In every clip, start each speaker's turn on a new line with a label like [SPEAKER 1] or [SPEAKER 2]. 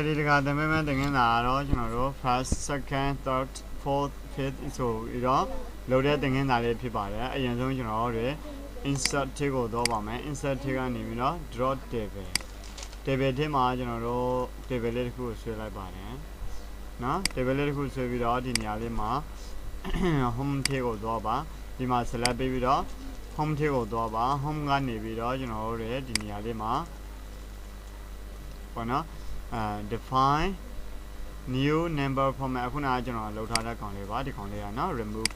[SPEAKER 1] ဒီတကတမဲမဲတင်နေတာတော့ကျွန်တော်တို့ first second third fourth fifth ဆိုပြီးတော့လုပ်တဲ့တင်နေတာလေးဖြစ်ပါတယ်အရင်ဆုံးကျွန်တော်တို့ insert ထဲကိုတော့ပါမယ် insert ထဲကနေပြီးတော့ draw table ထဲမှာကျွန်တော်တို့ table လေးတစ်ခုကိုဆွဲလိုက်ပါတယ်နော် table လေးတစ်ခုဆွဲပြီးတော့ဒီနေရာလေးမှာ home ထဲကိုတော့ပါဒီမှာ select ပေးပြီးတော့ home ထဲကိုတော့ပါ home ကနေပြီးတော့ကျွန်တော်တို့ဒီနေရာလေးမှာပေါ့နော်define new number format အခုနကကျွန်တော်လောက်ထားတဲ့ကောင်လေးပါဒီကောင်လေးကနော် remove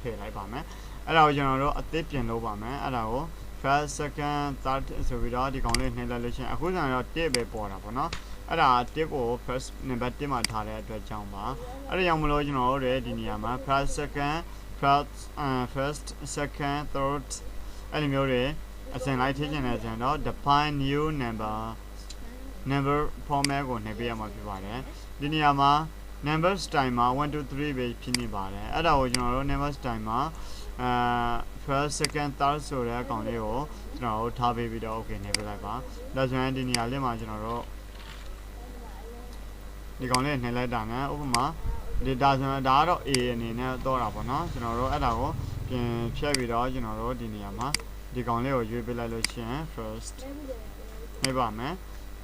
[SPEAKER 1] ထည့်လိုက်ပါမယ်အဲ့ဒါကိုကျွန်တော်တို့အသစ်ပြင်လုပ်ပါမယ်အဲ့ဒါကို first second third ဆိုပြီးတော့ဒီကောင်လေးနှိပ်လိုက်လို့ရှိရင်အခုကျွန်တော်1ပဲပေါ်တာပေါ့နော်အဲ့ဒါ1ကို first number 1မှာထားတဲ့အတွက်ကြောင့်ပါအဲ့ဒါကြောင့်မလို့ကျွန်တော်တို့ဒီနေရာမှာ first second first second third အဲ့လိုမျိုးတွေအစဉ်လိုက်ထည့်ချင်တယ်ဆိုရင်တော့ define new number format ကိုနှိပ်ပေးရမှာဖြစ်ပါတယ်ဒီနေရာမှာ number style မှာ1 2 3ပဲဖြစ်နေပါတယ်အဲ့ဒါကိုကျွန်တော်တို့ number style မှာfirst second third ဆိုတဲ့အကောင်လေးကိုကျွန်တော်တို့ထားပေးပြီးတော့ okay နှိပ်ပေးလိုက်ပါဒါဆိုရင်ဒီနေရာလေးမှာကျွန်တော်တို့ဒီကောင်လေးနှိပ်လိုက်တာနဲ့ဥပမာ data ဆိုတော့ဒါကတော့ A အနေနဲ့တော့တာပေါ့နော်ကျွန်တော်တို့အဲ့ဒါကိုပြင်ဖြတ်ပြီးတော့ကျွန်တော်တို့ဒီနေရာမှာဒီကောင်လေးကိုရွေးပေးလိုက်လို့ရှိရင် first နှိပ်ပါမယ်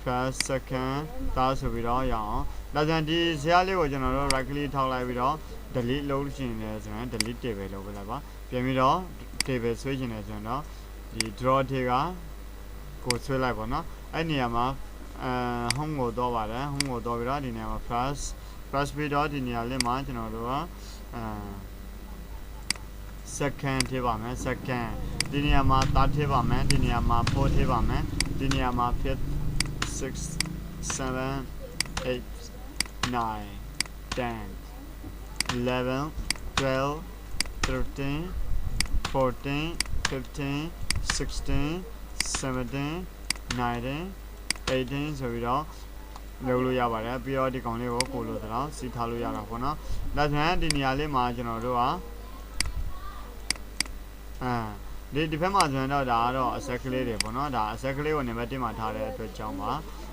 [SPEAKER 1] first second third ဆိုပြီးတော့ရအောင်ဒါကြောင့်ဒီဇာတ်လေးကိုကျွန်တော်တို့ right click ထောက်လိုက်ပြီးတော့ delete လုပ်ရှင်လဲဆိုရင် delete table လုပ်ပေးလိုက်ပါပြန်ပြီးတော့ table ဆွဲရှင်လဲဆိုရင်တော့ဒီ draw ထဲကကိုဆွဲလိုက်ပါနော်အဲ့နေရာမှာhome ကိုတော့ပါတယ် home ကိုတော့ပြီးတော့ဒီနေရာမှာ first ပြီးတော့ဒီနေရာလေးမှာကျွန်တော်တို့ကsecond ထည့်ပါမယ် second ဒီနေရာမှာ third ထည့်ပါမယ်ဒီနေရာမှာ fourth ထည့်ပါမယ်ဒီနေရာမှာ fifth 6 7 8 9 10 11 12 13 14 15 16 17 19 18ဆိုပြီးတော့လုပ်လို့ရပါတယ်ပြီးတော့ဒီကောင်လေးကိုကိုလို့တော့စီထားလို့ရတာပေါ့နော်ဒါဆိုရင်ဒီနေရာလေးမှာကျွန်တော်တို့ကဒီဘက်မှာဆိုရင်တော့ဒါကတော့အဆက်ကလေးတွေပေါ့နော်ဒါအဆက်ကလေးကိုနံပါတ်1မှာထားတဲ့အတွက်ကြောင့်ပါ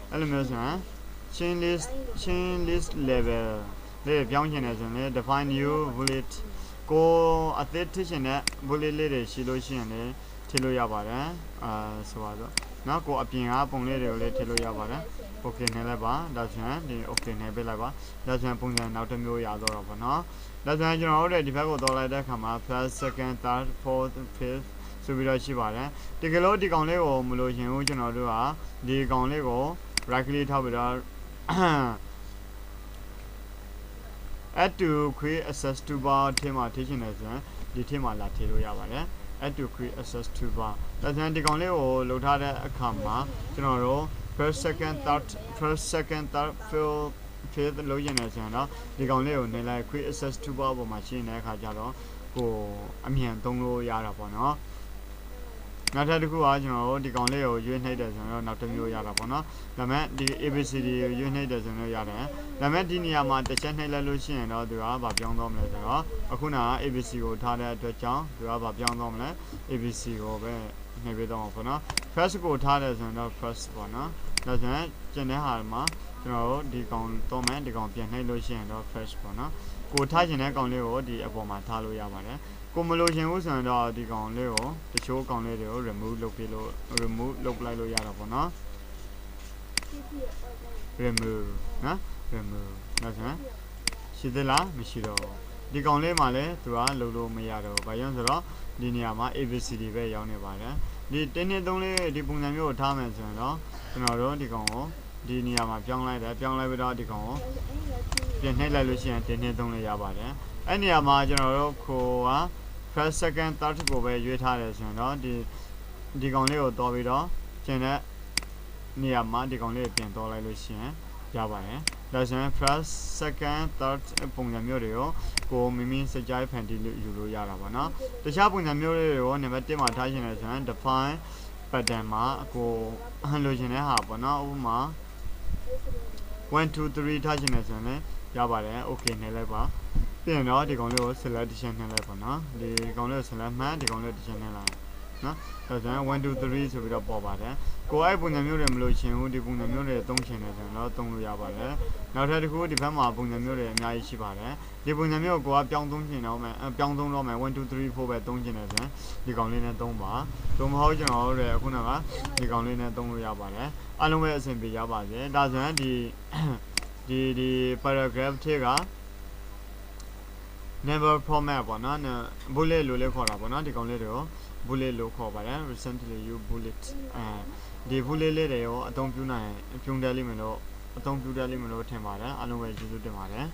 [SPEAKER 1] အဲ့လိုမျိုးဆိုရင် chain list level လေးပြောင်းချင်တယ်ဆိုရင် define new bullet ကိုအသစ်ထည့်ချင်တဲ့ bullet လေးတွေရှိလို့ရှိရင်လည်းထည့်လို့ရပါတယ်ဆိုပါတော့နော်ကိုအပြင်ကပုံလေးတွေကိုလည်းထည့်လို့ရပါတယ် okay နဲ့လည်းပါဒါဆိုရင်ဒီ okay နဲ့ပေးလိုက်ပါဒါဆိုရင်ပုံစံနောက်တစ်မျိုးရတော့တော့ပေါ့နော်ဒါဆိုရင်ကျွန်တော်တို့ဒီဘက်ကိုတော့လိုက်တဲ့အခါမှာ first second third fourth fifth ဆိုပြီးတော့ရှိပါတယ်တကယ်လို့ဒီကောင်လေးကိုမလို့ရှင်ဘူးကျွန်တော်တို့ကဒီကောင်လေးကို right click ထောက်ပြီးတော့ add to create access to bar ထဲမှာထည့်ချင်တယ်ဆိုရင်ဒီထဲမှာလာထည့်လို့ရပါတယ် add to create access to bar ဒါဆိုရင်ဒီကောင်လေးကိုလုပ်ထားတဲ့အခါမှာကျွန်တော်တို့ first second third fifth လို့ရနေဆိုရင်တော့ဒီကောင်လေးကိုနေလိုက် create access to bar ပေါ်မှာရှင်းနေတဲ့အခါကျတော့ကိုအမြန်သုံးလို့ရတာပေါ့နော်နောက်ထပ်တစ်ခုကကျွန်တော်တို့ဒီကောင်လေးကိုရွေးနှိပ်တယ်ဆိုတော့နောက်တစ်မျိုးရတာပေါ့နော်ဒါပေမဲ့ဒီ ABCD ကိုရွေးနှိပ်တယ်ဆိုတော့ရတယ်ဒါပေမဲ့ဒီနေရာမှာတစ်ချက်နှိပ်လိုက်လို့ရှိရင်တော့သူကဘာပြောင်းသွားမလဲဆိုတော့အခုနက ABC ကိုထားတဲ့အတွက်ကြောင့်သူကဘာပြောင်းသွားမလဲ ABC ကိုပဲနှိပ်ပေးတော့မှာပေါ့နော် first ကိုထားတယ်ဆိုတော့ first ပေါ့နော်ဒါဆိုရင်ကျန်တဲ့ဟာမှာကျွန်တော်တို့ဒီကောင်တော့မယ်ဒီကောင်ပြန်နှိပ်လို့ရှိရင်တော့ first ပေါ့နော်ကိုထားချင်တဲ့ကောင်လေးကိုဒီအပေါ်မှာထားလို့ရပါတယ်ကိုမလို့ရှင်ဘူးဆိုရင်တော့ဒီကောင်လေးကိုတချို့ကောင်လေးတွေကို remove လုပ်ပြီးလို့ remove လုပ်လိုက်လို့ရတာပေါ့နော် remove နော် remove နော်ဆိုရင်ရှိသလားမရှိတော့ဒီကောင်လေးမှာလည်းသူကလုပ်လို့မရတော့ဘာကြောင့်ဆိုတော့ဒီနေရာမှာ ABCD ပဲရောက်နေပါတယ်ဒီတင်းနေသုံးလေးဒီပုံစံမျိုးကိုထားမယ်ဆိုရင်တော့ကျွန်တော်တို့ဒီကောင်ကိုဒီနေရာမှာပြောင်းလိုက်တယ်ပြောင်းလိုက်ပြီးတော့ဒီကောင်ကိုပြန်နှိပ်လိုက်လို့ရှိရင်တင်းနေသုံးလေးရပါတယ်အဲ့နေရာမှာကျွန်တော်တို့ကိုကfirst second third ကိုပဲရွေးထားတယ်ဆိုရင်တော့ဒီကောင်လေးကိုတော်ပြီးတော့ကျန်တဲ့နေရာမှာဒီကောင်လေးကိုပြင်တော်လိုက်လို့ရှိရင်ရပါတယ်ဒါဆိုရင် first second third ပုံစံမျိုးတွေကိုကိုမိမိစကြိုက်ဖန်တီးလို့ယူလို့ရတာပေါ့နော်တခြားပုံစံမျိုးတွေကိုနံပါတ်1မှာထားရှင်တယ်ဆိုရင် define pattern မှာကိုလိုချင်တဲ့ဟာပေါ့နော်ဥပမာ1 2 3ထားရှင်တယ်ဆိုရင်လည်းရပါတယ် okay နဲ့လိုက်ပါပြင်တော့ဒီကောင်လေးကို selection နှိပ်လိုက်ပါနော်ဒီကောင်လေးကို select မှန်ဒီကောင်လေး decision နှိပ်လိုက် နော်ဒါဆိုရင်1 2 3ဆိုပြီးတော့ပေါ်ပါတယ်ကိုအဲ့ပုံစံမျိုးတွေမလို့ရှင်ဘူးဒီပုံစံမျိုးတွေသုံးချင်တယ်ဆိုရင်တော့သုံးလို့ရပါတယ်နောက်ထပ်တစ်ခုဒီဘက်မှာပုံစံမျိုးတွေအများကြီးရှိပါတယ်ဒီပုံစံမျိုးကိုကပြောင်းသုံးချင်တော့မယ်ပြောင်းသုံးတော့မယ်1 2 3 4ပဲသုံးချင်တယ်ဆိုရင်ဒီကောင်လေးနဲ့သုံးပါသို့မဟုတ်ကျွန်တော်တို့လည်းအခုနကဒီကောင်လေးနဲ့သုံးလို့ရပါတယ်အားလုံးပဲအဆင်ပြေရပါစေဒါဆိုရင်ဒီ paragraph ထဲက never format ပေါ့နော် bullet လို့လည်းခေါ်တာပေါ့နော်ဒီကောင်လေးတွေကို bullet လို့ခေါ်ပါတယ် recently you bullet ဒီ bullet လေးတွေရောအသုံးပြုနိုင်ပြုံးတယ်လိမ့်မယ်လို့ထင်ပါတယ်အားလုံးပဲကျေးဇူးတင်ပါတယ်